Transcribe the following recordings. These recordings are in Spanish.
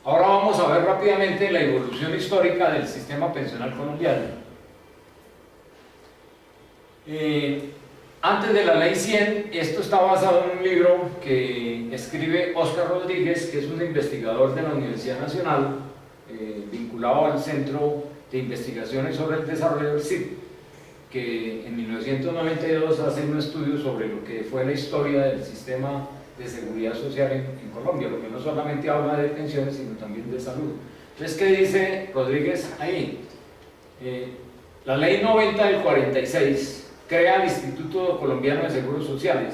Ahora vamos a ver rápidamente la evolución histórica del sistema pensional colombiano. Antes de la Ley 100, esto está basado en un libro que escribe Óscar Rodríguez, que es un investigador de la Universidad Nacional, vinculado al Centro de Investigaciones sobre el Desarrollo del CID, que en 1992 hace un estudio sobre lo que fue la historia del sistema de seguridad social en Colombia, lo que no solamente habla de pensiones, sino también de salud. Entonces, ¿qué dice Rodríguez ahí? La Ley 90 del 46 crea el Instituto Colombiano de Seguros Sociales,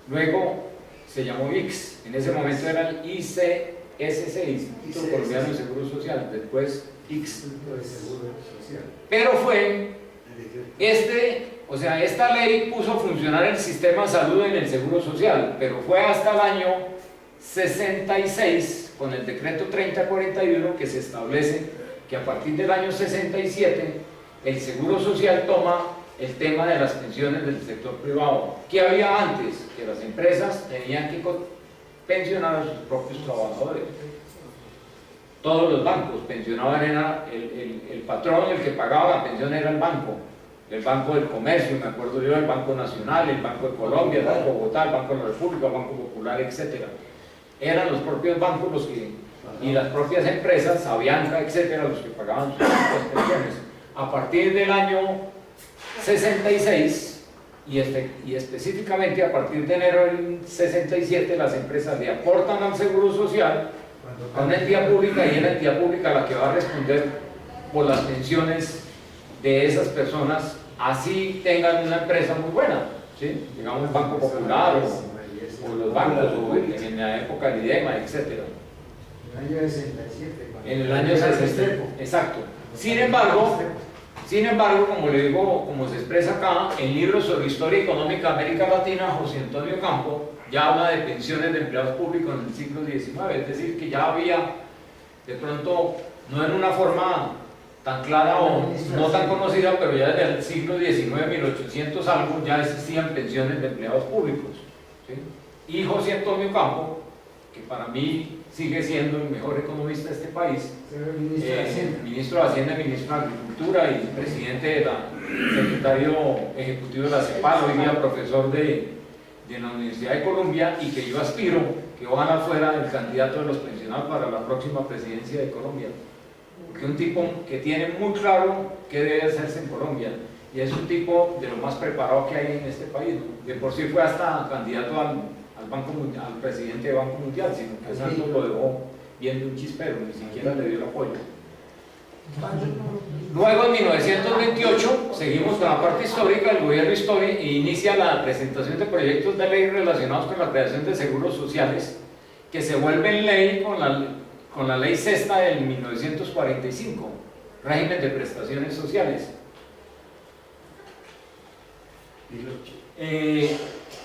luego se llamó ICS, en ese momento era el ICSC, Instituto Colombiano de Seguros Sociales, después ICS. Pero fue esta ley puso a funcionar el sistema de salud en el Seguro Social, pero fue hasta el año 66, con el decreto 3041, que se establece que a partir del año 67 el Seguro Social toma el tema de las pensiones del sector privado. ¿Qué había antes? Que las empresas tenían que pensionar a sus propios trabajadores. Todos los bancos pensionaban, era el patrón, el que pagaba la pensión era el Banco del Comercio, me acuerdo yo, el Banco Nacional, el Banco de Colombia, el Banco de Bogotá, el Banco de la República, el Banco Popular, etc. Eran los propios bancos los que, y las propias empresas, Avianca, etc., los que pagaban sus propias pensiones. A partir del año 66 y específicamente a partir de enero del 67, las empresas le aportan al Seguro Social a una entidad pública, y es la entidad pública la que va a responder por las pensiones de esas personas, así tengan una empresa muy buena, ¿sí? Digamos el Banco Popular o los bancos, o en la época del IDEMA, etc. En el año 67. En el año 67, exacto. Sin embargo, como le digo, como se expresa acá, en libros sobre historia económica de América Latina, José Antonio Campo ya habla de pensiones de empleados públicos en el siglo XIX, es decir, que ya había, de pronto, no en una forma tan clara o no tan conocida, pero ya desde el siglo XIX, 1800 algo, ya existían pensiones de empleados públicos, ¿sí? Y José Antonio Campo, que para mí sigue siendo el mejor economista de este país, ministro de Hacienda, ministro de Agricultura y presidente de secretario ejecutivo de la CEPAL, hoy día profesor de la Universidad de Colombia, y que yo aspiro que ojalá fuera el candidato de los pensionados para la próxima presidencia de Colombia, porque es un tipo que tiene muy claro qué debe hacerse en Colombia, y es un tipo de lo más preparado que hay en este país, ¿no? De por sí fue hasta candidato al presidente del Banco Mundial, sino que Santos lo dejó viendo un chispero, ni siquiera le dio el apoyo. Luego, en 1928, seguimos con la parte histórica. El gobierno inicia la presentación de proyectos de ley relacionados con la creación de seguros sociales, que se vuelven ley con la ley sexta del 1945, régimen de prestaciones sociales.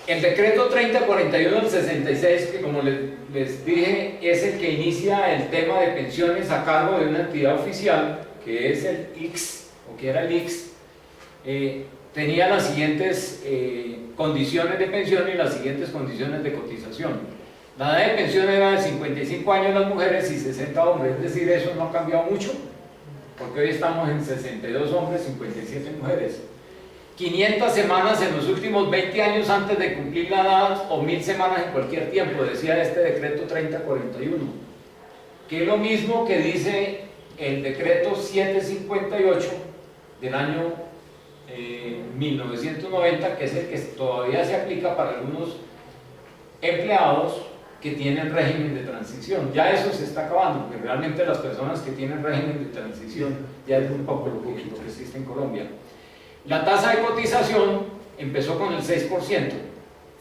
El decreto 3041 del 66, que como les dije, es el que inicia el tema de pensiones a cargo de una entidad oficial, que es el ICS, o que era el ICS, tenía las siguientes condiciones de pensión y las siguientes condiciones de cotización. La edad de pensión era de 55 años las mujeres y 60 hombres, es decir, eso no ha cambiado mucho, porque hoy estamos en 62 hombres, 57 mujeres. 500 semanas en los últimos 20 años antes de cumplir la edad, o 1000 semanas en cualquier tiempo, decía este decreto 3041, que es lo mismo que dice el decreto 758 del año 1990, que es el que todavía se aplica para algunos empleados que tienen régimen de transición. Ya eso se está acabando, porque realmente las personas que tienen régimen de transición ya es un poco lo poquito que existe en Colombia. La tasa de cotización empezó con el 6%,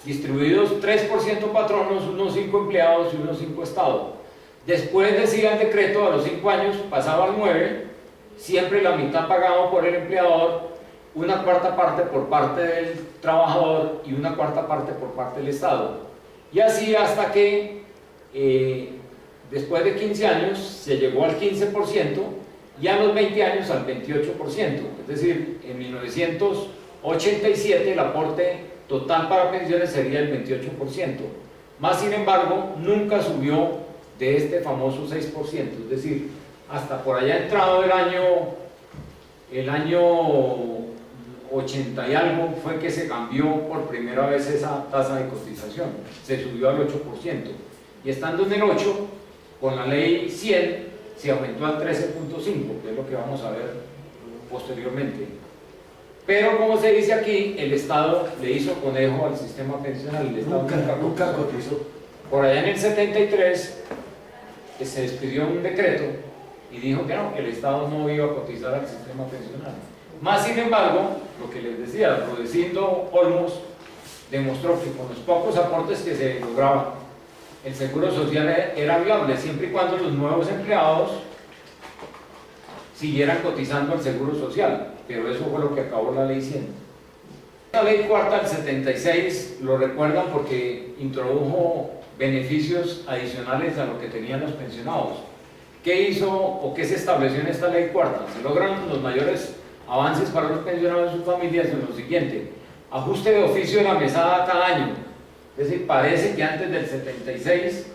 distribuidos 3% patronos, unos 5 empleados y unos 5 estados. Después decía el decreto, a los 5 años pasaba al 9%, siempre la mitad pagado por el empleador, una cuarta parte por parte del trabajador y una cuarta parte por parte del Estado. Y así hasta que después de 15 años se llegó al 15%, y a los 20 años al 28%, es decir, en 1987 el aporte total para pensiones sería el 28%, más sin embargo nunca subió de este famoso 6%, es decir, hasta por allá entrado el año 80 y algo fue que se cambió por primera vez esa tasa de cotización, se subió al 8%, y estando en el 8, con la ley 100 se aumentó al 13.5, que es lo que vamos a ver posteriormente. Pero como se dice aquí, el Estado le hizo conejo al sistema pensional, el Estado Nunca cotizó. Por allá en el 73 se despidió un decreto y dijo que no, que el Estado no iba a cotizar al sistema pensional. Más sin embargo, lo que les decía, Rudecindo Olmos demostró que con los pocos aportes que se lograban, el seguro social era viable, siempre y cuando los nuevos empleados siguieran cotizando al seguro social, pero eso fue lo que acabó la ley 100. La ley cuarta del 76 lo recuerdan porque introdujo beneficios adicionales a lo que tenían los pensionados. ¿Qué hizo o qué se estableció en esta ley cuarta? Se logran los mayores avances para los pensionados y sus familias en lo siguiente: ajuste de oficio de la mesada cada año. Es decir, parece que antes del 76,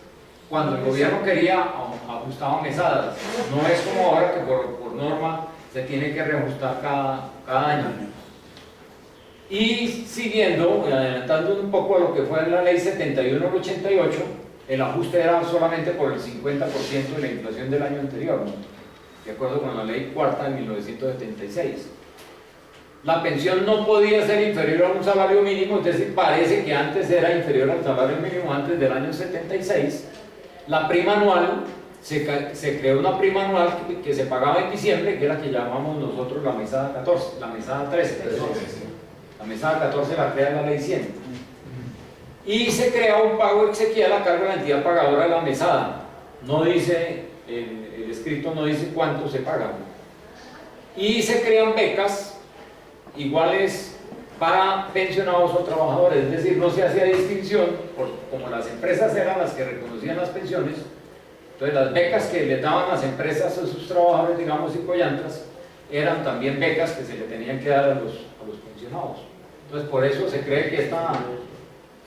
cuando el gobierno quería, ajustaba mesadas. No es como ahora que por norma se tiene que reajustar cada año. Y siguiendo, adelantando un poco a lo que fue la ley 71 del 88, el ajuste era solamente por el 50% de la inflación del año anterior, ¿no? De acuerdo con la ley cuarta de 1976. La pensión no podía ser inferior a un salario mínimo, es decir, parece que antes era inferior al salario mínimo antes del año 76. La prima anual, se creó una prima anual que se pagaba en diciembre, que era la que llamamos nosotros la mesada 14, la mesada 13. La mesada 14 la crea la ley 100. Y se crea un pago exequial a cargo de la entidad pagadora de la mesada. No dice, el escrito no dice cuánto se paga. Y se crean becas iguales para pensionados o trabajadores, es decir, no se hacía distinción, como las empresas eran las que reconocían las pensiones, entonces las becas que le daban las empresas a sus trabajadores, digamos, y collantas, eran también becas que se le tenían que dar a los pensionados. Entonces por eso se cree que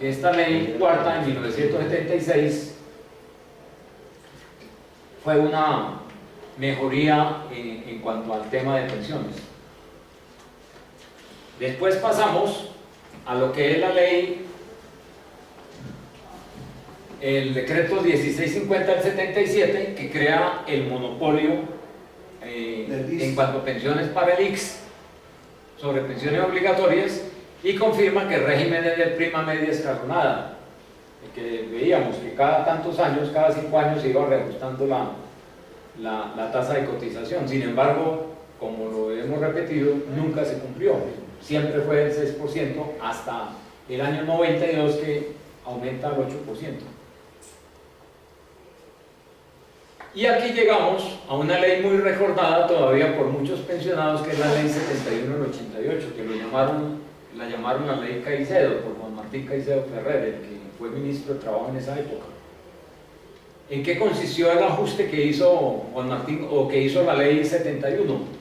esta ley cuarta de 1976 fue una mejoría en cuanto al tema de pensiones. Después pasamos a lo que es la ley, el decreto 1650 del 77, que crea el monopolio en cuanto a pensiones para el ICS, sobre pensiones obligatorias, y confirma que el régimen es de prima media escalonada, que veíamos que cada tantos años, cada 5 años se iba reajustando la tasa de cotización. Sin embargo, como lo hemos repetido, nunca se cumplió. Siempre fue el 6% hasta el año 92, que aumenta al 8%. Y aquí llegamos a una ley muy recordada todavía por muchos pensionados, que es la ley 71 del 88, que la llamaron la ley Caicedo, por Juan Martín Caicedo Ferrer, el que fue ministro de Trabajo en esa época. ¿En qué consistió el ajuste que hizo Juan Martín, o que hizo la ley 71?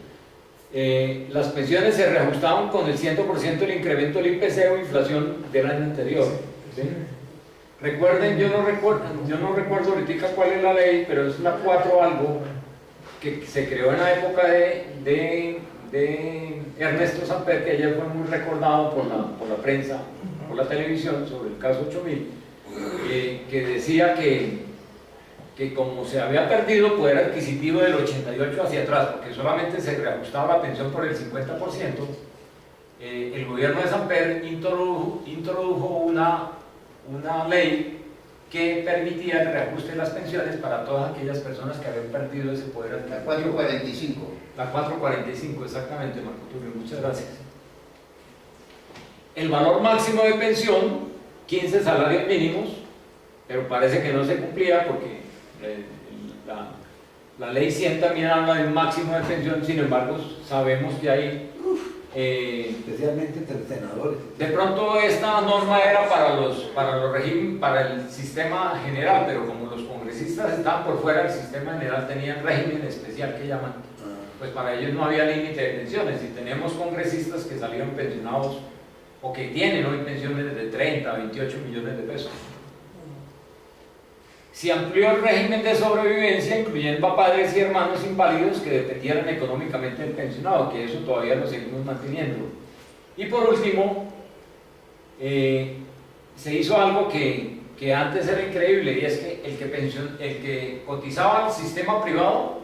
Las pensiones se reajustaban con el 100% del incremento del IPC o inflación del año anterior. ¿Sí? Recuerden, yo no recuerdo ahorita cuál es la ley, pero es la 4 algo, que se creó en la época de Ernesto Samper, que ayer fue muy recordado por la prensa, por la televisión, sobre el caso 8000, que decía que como se había perdido poder adquisitivo del 88 hacia atrás, porque solamente se reajustaba la pensión por el 50%, el gobierno de Samper introdujo una ley que permitía el reajuste de las pensiones para todas aquellas personas que habían perdido ese poder adquisitivo. La 445. La 445, exactamente, Marco Tulio, muchas gracias. El valor máximo de pensión, 15 salarios mínimos, pero parece que no se cumplía porque la ley 100 también habla de un máximo de pensión. Sin embargo, sabemos que hay especialmente entre senadores. de pronto esta norma era para el sistema general, pero como los congresistas estaban por fuera del sistema general, tenían régimen especial que llaman, pues para ellos no había límite de pensiones. Y tenemos congresistas que salieron pensionados o que tienen hoy pensiones de 30 a 28 millones de pesos. Se amplió el régimen de sobrevivencia, incluyendo a padres y hermanos inválidos que dependieran económicamente del pensionado, que eso todavía lo seguimos manteniendo. Y por último, se hizo algo que antes era increíble, y es que el que cotizaba al sistema privado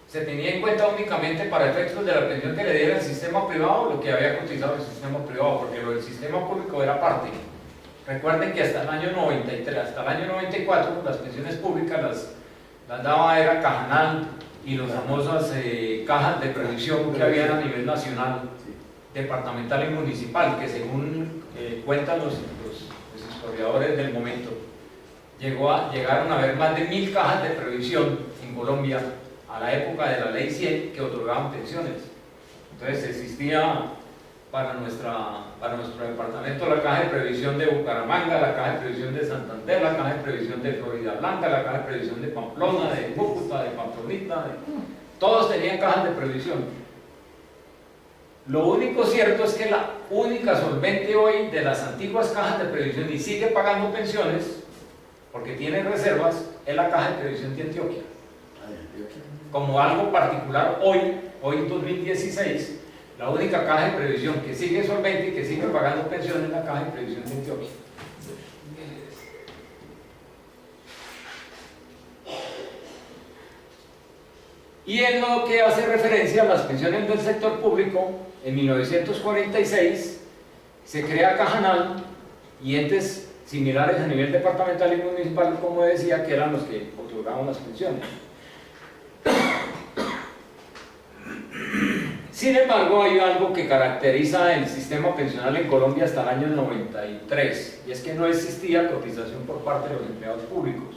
se tenía en cuenta únicamente para efectos de la pensión que le diera el sistema privado lo que había cotizado el sistema privado, porque lo del sistema público era parte. Recuerden que hasta el año 93, hasta el año 94, las pensiones públicas las daba era Cajanal y las famosas cajas de previsión que había a nivel nacional, departamental y municipal, que según cuentan los historiadores del momento, llegaron a haber más de 1000 cajas de previsión en Colombia a la época de la ley 100 que otorgaban pensiones. Entonces existía para nuestro departamento la caja de previsión de Bucaramanga, la caja de previsión de Santander, la caja de previsión de Florida Blanca, la caja de previsión de Pamplona, de Cúcuta, de Pamplonita, todos tenían cajas de previsión. Lo único cierto es que la única solvente hoy de las antiguas cajas de previsión y sigue pagando pensiones porque tiene reservas es la caja de previsión de Antioquia. Como algo particular hoy en 2016, la única caja de previsión que sigue solvente y que sigue pagando pensiones es la caja de previsión de Antioquia. Y en lo que hace referencia a las pensiones del sector público, en 1946 se crea Cajanal y entes similares a nivel departamental y municipal, como decía, que eran los que otorgaban las pensiones. Sin embargo, hay algo que caracteriza el sistema pensional en Colombia hasta el año 93, y es que no existía cotización por parte de los empleados públicos,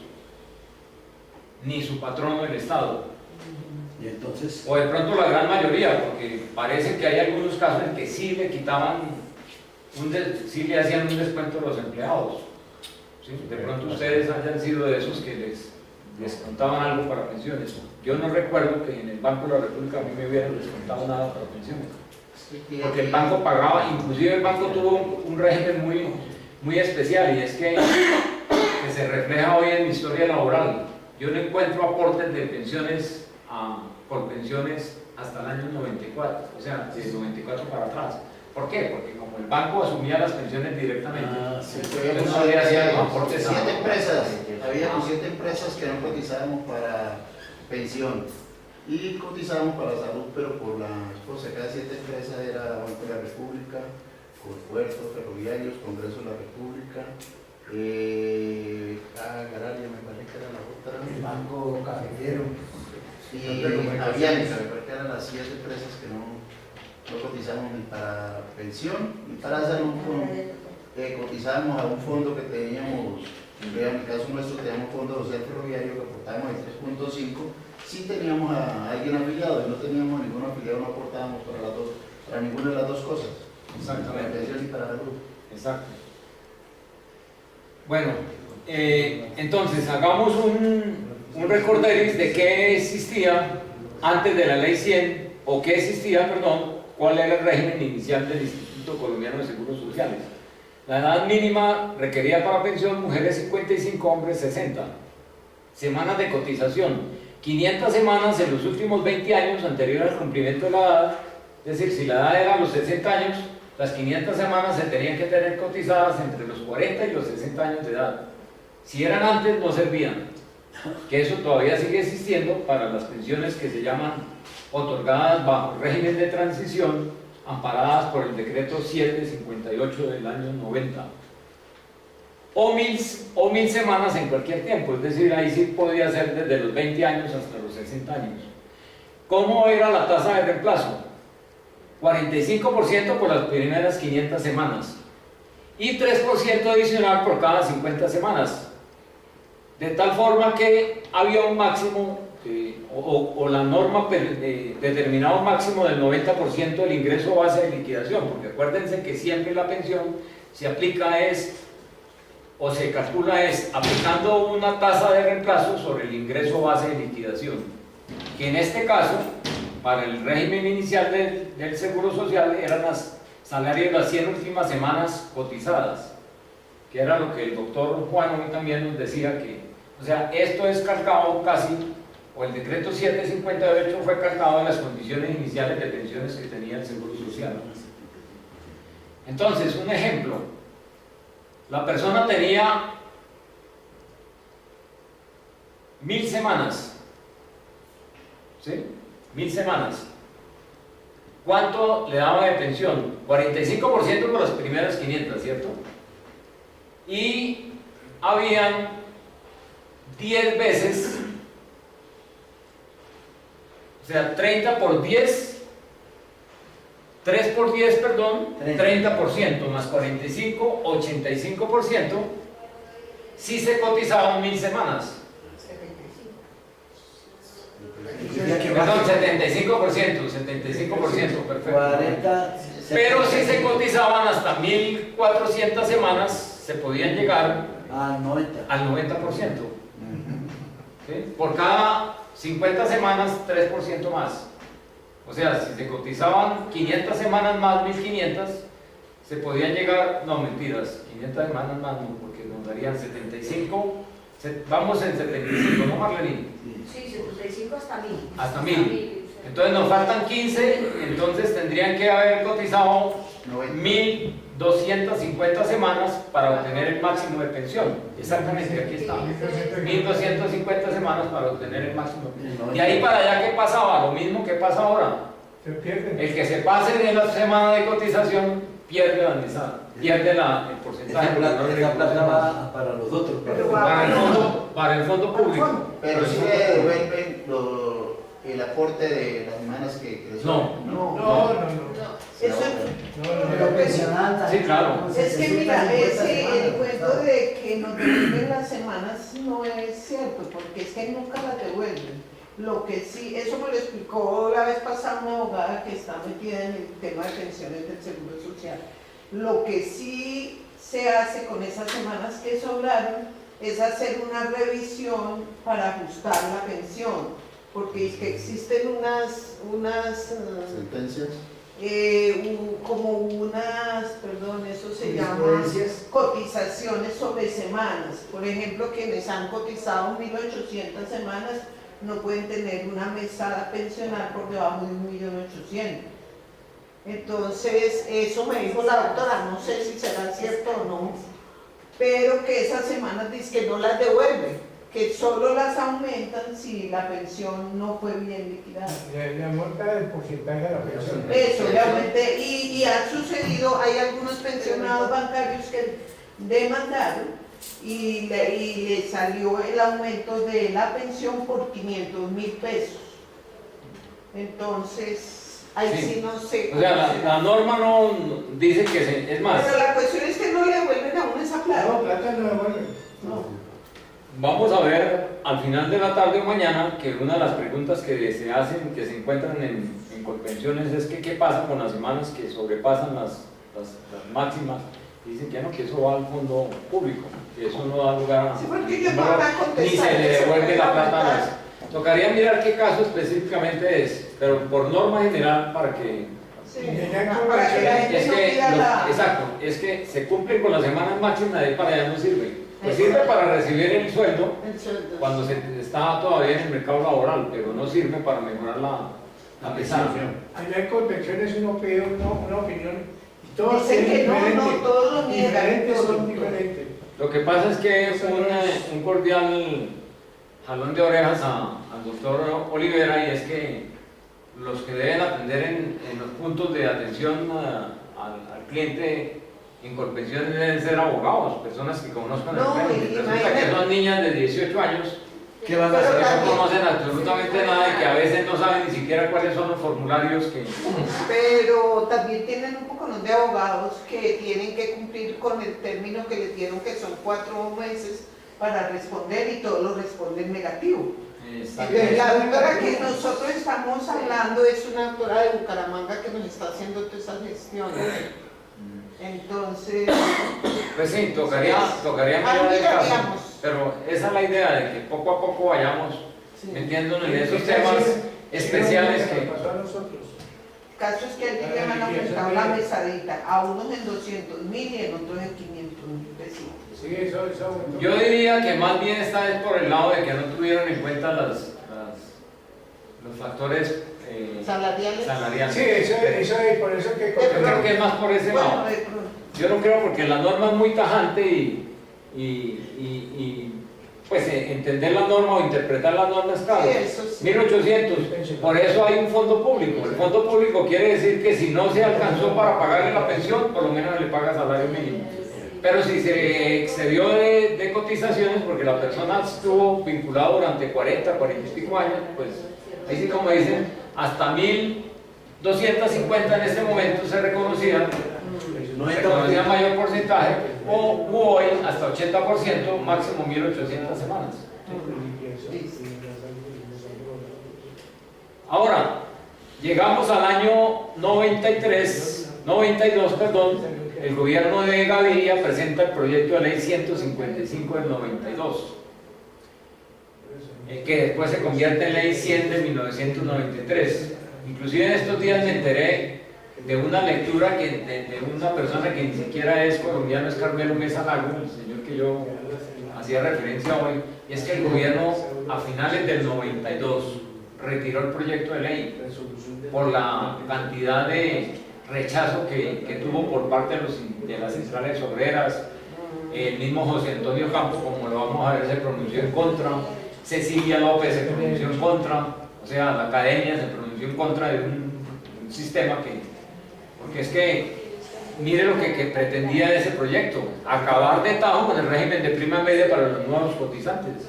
ni su patrono el Estado. Y entonces, O de pronto la gran mayoría, porque parece que hay algunos casos en que sí le quitaban, sí le hacían un descuento a los empleados. ¿Sí? De pronto ustedes hayan sido de esos que les contaban algo para pensiones. Yo no recuerdo que en el Banco de la República a mí me hubieran descontado nada para pensiones. Porque el banco pagaba, inclusive el banco tuvo un régimen muy especial, y es que se refleja hoy en mi historia laboral. Yo no encuentro aportes de pensiones por pensiones hasta el año 94, o sea, de 94 para atrás. ¿Por qué? Porque como el banco asumía las pensiones directamente, entonces no le hacían los aportes a... Habíamos 7 empresas que no cotizábamos para pensión y cotizábamos para salud, pero por la esposa. Cada 7 empresas era Banco de la República, Puertos Ferroviarios, Congreso de la República, Gararia, me parece que era la otra, el Banco Cafetero y Avianca, me parece que eran las 7 empresas que no cotizamos ni para pensión ni para salud. Cotizábamos a un fondo que teníamos, en el caso nuestro teníamos fondo social ferroviario que aportábamos el 3.5. Sí teníamos a alguien afiliado, y no teníamos ningún afiliado, no aportábamos para ninguna de las dos cosas. Exactamente. Para pensión y para salud. Exacto. Bueno, entonces hagamos un recorderis de qué existía antes de la ley 100, o qué existía, perdón, cuál era el régimen inicial del Instituto Colombiano de Seguros Sociales. La edad mínima requerida para pensión, mujeres 55, hombres 60. Semanas de cotización, 500 semanas en los últimos 20 años anterior al cumplimiento de la edad. Es decir, si la edad era los 60 años, las 500 semanas se tenían que tener cotizadas entre los 40 y los 60 años de edad. Si eran antes, no servían. Que eso todavía sigue existiendo para las pensiones que se llaman otorgadas bajo régimen de transición, amparadas por el decreto 758 del año 90. O mil semanas en cualquier tiempo, es decir, ahí sí podía ser desde los 20 años hasta los 60 años. ¿Cómo era la tasa de reemplazo? 45% por las primeras 500 semanas y 3% adicional por cada 50 semanas, de tal forma que había un máximo o la norma determinaba un máximo del 90% del ingreso base de liquidación, porque acuérdense que siempre la pensión se aplica o se calcula aplicando una tasa de reemplazo sobre el ingreso base de liquidación, que en este caso, para el régimen inicial del Seguro Social, eran los salarios de las 100 últimas semanas cotizadas, que era lo que el doctor Juan hoy también nos decía, que O sea, esto es calcado casi, o el decreto 758 fue calcado en las condiciones iniciales de pensiones que tenía el Seguro Social. Entonces, un ejemplo, la persona tenía 1000 semanas, ¿sí? 1000 semanas. ¿Cuánto le daba de pensión? 45% por las primeras 500, ¿cierto? Y habían 10 veces, o sea, 30 por 10, 3 por 10, perdón, 30% más 45, 85%, si se cotizaban 1000 semanas. Perdón, 75%, perfecto. 40, Pero si se cotizaban hasta 1400 semanas, se podían llegar al 90. al 90%. ¿Sí? Por cada 50 semanas, 3% más. O sea, si se cotizaban 500 semanas más 1500, se podían llegar, no mentiras, 500 semanas más no, porque nos darían 75, vamos en 75, ¿no, Marlene? Sí, 75 hasta 1000. Hasta 1000. Entonces nos faltan 15, entonces tendrían que haber cotizado 1250 semanas para obtener el máximo de pensión. Exactamente, aquí está. 1250 semanas para obtener el máximo. Y ahí para allá, ¿qué pasaba? Lo mismo que pasa ahora. El que se pase de la semana de cotización pierde la mesada, pierde el porcentaje. Esa plata va para los otros. Para el fondo público. Pero sí le devuelven el aporte de las semanas que creció. No. Eso Pero pensional Sí, claro. es que mira, el cuento de que nos devuelven las semanas no es cierto, porque es que nunca las devuelven. Lo que sí, eso me lo explicó la vez pasada una abogada que está metida en el tema de pensiones del Seguro Social. Lo que sí se hace con esas semanas que sobraron es hacer una revisión para ajustar la pensión, porque es que existen unas Sentencias. eso se llama cotizaciones sobre semanas. Por ejemplo, quienes han cotizado 1800 semanas no pueden tener una mesada pensional por debajo de 1.800.000. Entonces, eso me dijo la doctora, no sé si será cierto o no, pero que esas semanas dice que no las devuelven, que solo las aumentan si la pensión no fue bien liquidada. Le aumenta el porcentaje de la pensión. Eso, realmente, y ha sucedido, hay algunos pensionados bancarios que demandaron y le salió el aumento de la pensión por 500.000 pesos. Entonces, ahí sí no sé. O sea, la norma no dice que es más. Pero la cuestión es que no le devuelven a uno esa plata. No, plata no devuelven. No. Vamos a ver al final de la tarde o mañana que una de las preguntas que se hacen, que se encuentran en Colpensiones es que qué pasa con las semanas que sobrepasan las máximas. Dicen que no, que eso va al fondo público, que eso no da lugar a... Sí, porque yo no voy a contestar. Ni se le devuelve la plata a eso. Tocaría mirar qué caso específicamente es, pero por norma general para que... Sí, para que la gente Es no que, pida la... exacto, es que se cumplen con las semanas máximas, de ahí para allá no sirve. Pues sirve para recibir el sueldo el sueldo. cuando se está todavía en el mercado laboral, pero no sirve para mejorar la pesada. Allá en Colpensiones uno pide una opinión y todos Dicen que tienen no, diferente. todos lo niegan. Diferentes todos. son diferentes. Lo que pasa es que es un cordial jalón de orejas al doctor Olivera, y es que los que deben atender en los puntos de atención al cliente en Colpensiones deben ser abogados, personas que conozcan No, el cliente. Resulta que imagínate. son niñas de 18 años ¿Qué van a Pero hacer? que no también- conocen absolutamente nada y que a veces no saben ni siquiera cuáles son los formularios que... Pero también tienen un poco de abogados que tienen que cumplir con el término que les dieron, que son 4 meses para responder, y todos lo responden negativo. Entonces, la doctora que nosotros estamos hablando es una doctora de Bucaramanga que nos está haciendo todas esas gestiones. Entonces, Pues sí, tocaría mirar el caso, miraríamos. pero esa es la idea, de que poco a poco vayamos Sí. metiéndonos en esos temas especiales que... pasó a nosotros. El caso es que aquí le han aumentado la mesadita, a unos en 200.000 y en otros en 500.000 pesitos. Sí, eso. Yo diría que más bien esta es por el lado de que no tuvieron en cuenta los factores salariales. Sí, eso es por eso que... Yo creo que es más por ese lado. Bueno, de pronto. Yo no creo, porque la norma es muy tajante pues entender la norma o interpretar la norma es claro. Sí, eso sí. 1800, por eso hay un fondo público. El fondo público quiere decir que si no se alcanzó para pagarle la pensión, por lo menos le paga salario mínimo. Pero si se excedió de cotizaciones, porque la persona estuvo vinculada durante 40 y pico años, pues ahí sí, como dicen, hasta 1250 en este momento se reconocían mayor porcentaje, o hoy hasta 80%, máximo 1800 semanas. Ahora, llegamos al año 92, el gobierno de Gaviria presenta el proyecto de ley 155 del 92, que después se convierte en ley 100 de 1993. Inclusive en estos días me enteré de una lectura de una persona que ni siquiera es colombiano, es Carmelo Mesa Lago, el señor que yo hacía referencia hoy, y es que el gobierno a finales del 92 retiró el proyecto de ley por la cantidad de rechazo que tuvo por parte de las centrales obreras. El mismo José Antonio Campo, como lo vamos a ver, se pronunció en contra, Cecilia López se pronunció en contra, o sea, la academia se pronunció en contra de un sistema porque es que mire lo que pretendía ese proyecto: acabar de tajo con el régimen de prima media para los nuevos cotizantes.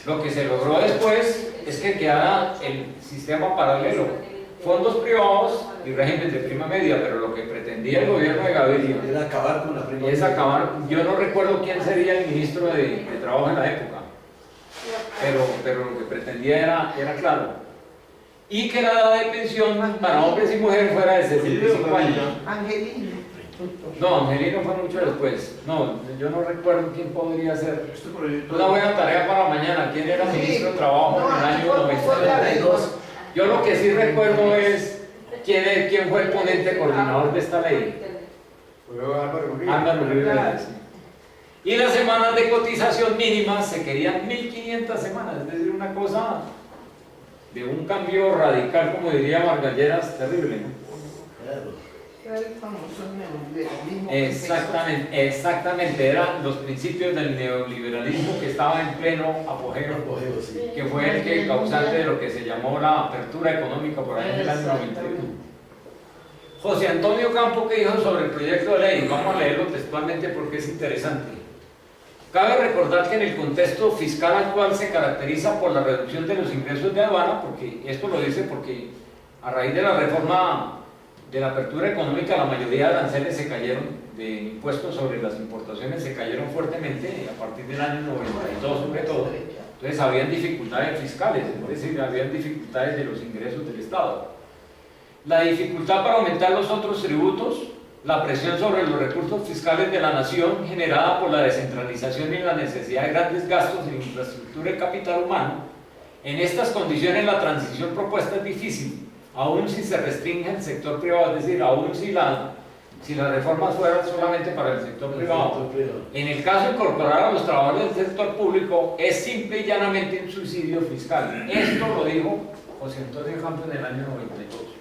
Lo que se logró después es que quedara el sistema paralelo, fondos privados y régimen de prima media, pero lo que pretendía el gobierno de Gaviria era acabar con la prima es media. acabar. Yo no recuerdo quién sería el ministro de Trabajo en la época, pero lo que pretendía era claro. Y que la edad de pensión para hombres y mujeres fuera de 65 años. Angelino. No, Angelino fue mucho después. No, yo no recuerdo quién podría ser. Una buena tarea para mañana. ¿Quién era ministro de Trabajo en el año 92? Yo lo que sí recuerdo es quién fue el ponente coordinador de esta ley. Álvaro Uribe Vélez. Y las semanas de cotización mínimas se querían 1500 semanas, es decir, una cosa de un cambio radical, como diría Margalleras, terrible, ¿no? Era el famoso neoliberalismo. Exactamente, eran los principios del neoliberalismo que estaba en pleno apogeo, Sí. que fue el que causante de lo que se llamó la apertura económica por ahí en el año 91. José Antonio Campo, que dijo sobre el proyecto de ley, vamos a leerlo textualmente porque es interesante. Cabe recordar que en el contexto fiscal actual se caracteriza por la reducción de los ingresos de aduana, porque esto lo dice porque a raíz de la reforma de la apertura económica la mayoría de aranceles se cayeron, de impuestos sobre las importaciones se cayeron fuertemente a partir del año 92 sobre todo. Entonces habían dificultades fiscales, es decir, habían dificultades de los ingresos del Estado. La dificultad para aumentar los otros tributos, la presión sobre los recursos fiscales de la nación generada por la descentralización y la necesidad de grandes gastos en infraestructura y capital humano. En estas condiciones la transición propuesta es difícil, aún si se restringe el sector privado, es decir, aún si las reformas fueran solamente para el sector privado. En el caso de incorporar a los trabajadores del sector público, es simple y llanamente un suicidio fiscal. Esto lo dijo José Antonio Campo en el año 92.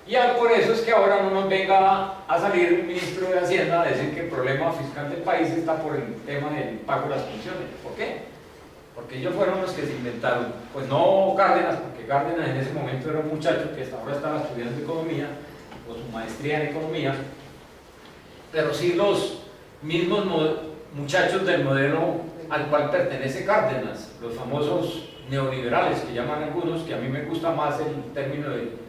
Y por eso es que ahora no nos venga a salir el ministro de Hacienda a decir que el problema fiscal del país está por el tema del pago de las pensiones. ¿Por qué? Porque ellos fueron los que se inventaron. Pues no Cárdenas, porque Cárdenas en ese momento era un muchacho que hasta ahora estaba estudiando economía, o su maestría en economía, pero sí los mismos muchachos del modelo al cual pertenece Cárdenas, los famosos neoliberales que llaman algunos, que a mí me gusta más el término de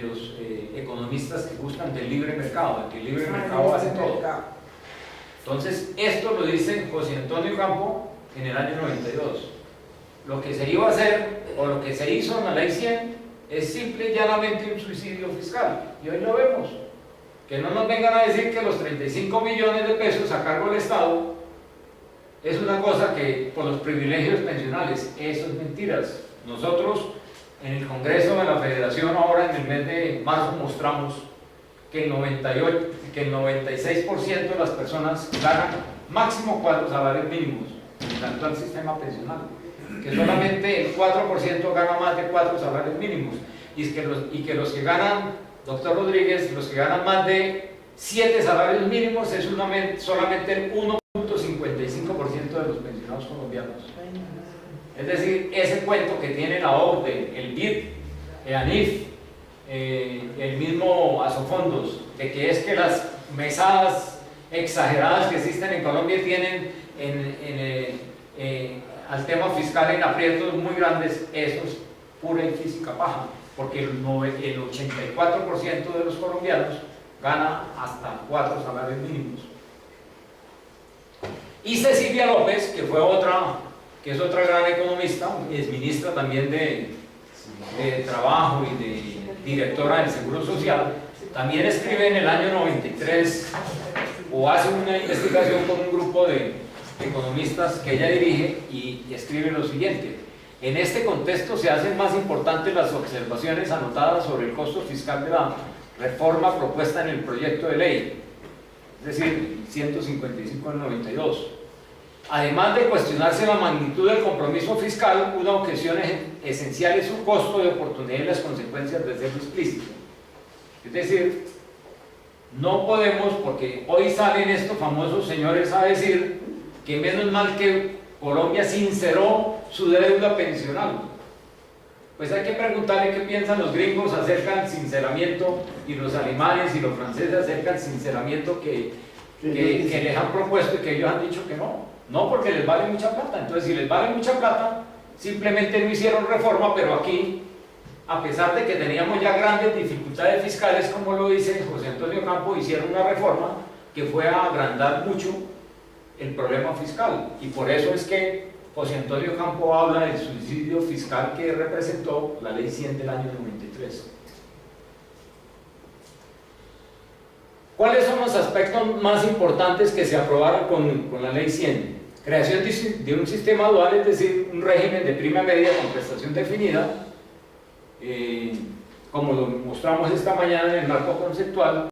los economistas que gustan del libre mercado, que el libre mercado hace todo. Entonces, esto lo dice José Antonio Campo en el año 92. Lo que se iba a hacer, o lo que se hizo en la ley 100, es simple y llanamente un suicidio fiscal. Y hoy lo vemos. Que no nos vengan a decir que los 35 millones de pesos a cargo del Estado es una cosa que por los privilegios pensionales. Eso es mentiras. Nosotros en el Congreso de la Federación ahora en el mes de marzo mostramos que el 96% de las personas ganan máximo 4 salarios mínimos en el actual sistema pensional, que solamente el 4% gana más de 4 salarios mínimos, y que los que ganan, doctor Rodríguez, los que ganan más de 7 salarios mínimos es solamente el 1.55% de los pensionados colombianos. Es decir, ese cuento que tiene la OCDE, el BID, el ANIF, el mismo Asofondos, de que es que las mesadas exageradas que existen en Colombia tienen al tema fiscal en aprietos muy grandes, eso es pura y física paja, porque el 84% de los colombianos gana hasta 4 salarios mínimos. Y Cecilia López, que es otra gran economista, es ministra también de Trabajo y de directora del Seguro Social, también escribe en el año 93 o hace una investigación con un grupo de economistas que ella dirige y escribe lo siguiente: en este contexto se hacen más importantes las observaciones anotadas sobre el costo fiscal de la reforma propuesta en el proyecto de ley, es decir, 155 del 92. Además de cuestionarse la magnitud del compromiso fiscal, una objeción esencial es su costo de oportunidad y las consecuencias de serlo explícito. Es decir, no podemos, porque hoy salen estos famosos señores a decir que menos mal que Colombia sinceró su deuda pensional. Pues hay que preguntarle qué piensan los gringos acerca del sinceramiento, y los alemanes y los franceses acerca del sinceramiento que les han propuesto y que ellos han dicho que no. No, porque les vale mucha plata. Entonces, si les vale mucha plata, simplemente no hicieron reforma, pero aquí, a pesar de que teníamos ya grandes dificultades fiscales, como lo dice José Antonio Campo, hicieron una reforma que fue a agrandar mucho el problema fiscal. Y por eso es que José Antonio Campo habla del suicidio fiscal que representó la Ley 100 del año 93. ¿Cuáles son los aspectos más importantes que se aprobaron con la Ley 100? Creación de un sistema dual, es decir, un régimen de prima media con prestación definida, como lo mostramos esta mañana en el marco conceptual.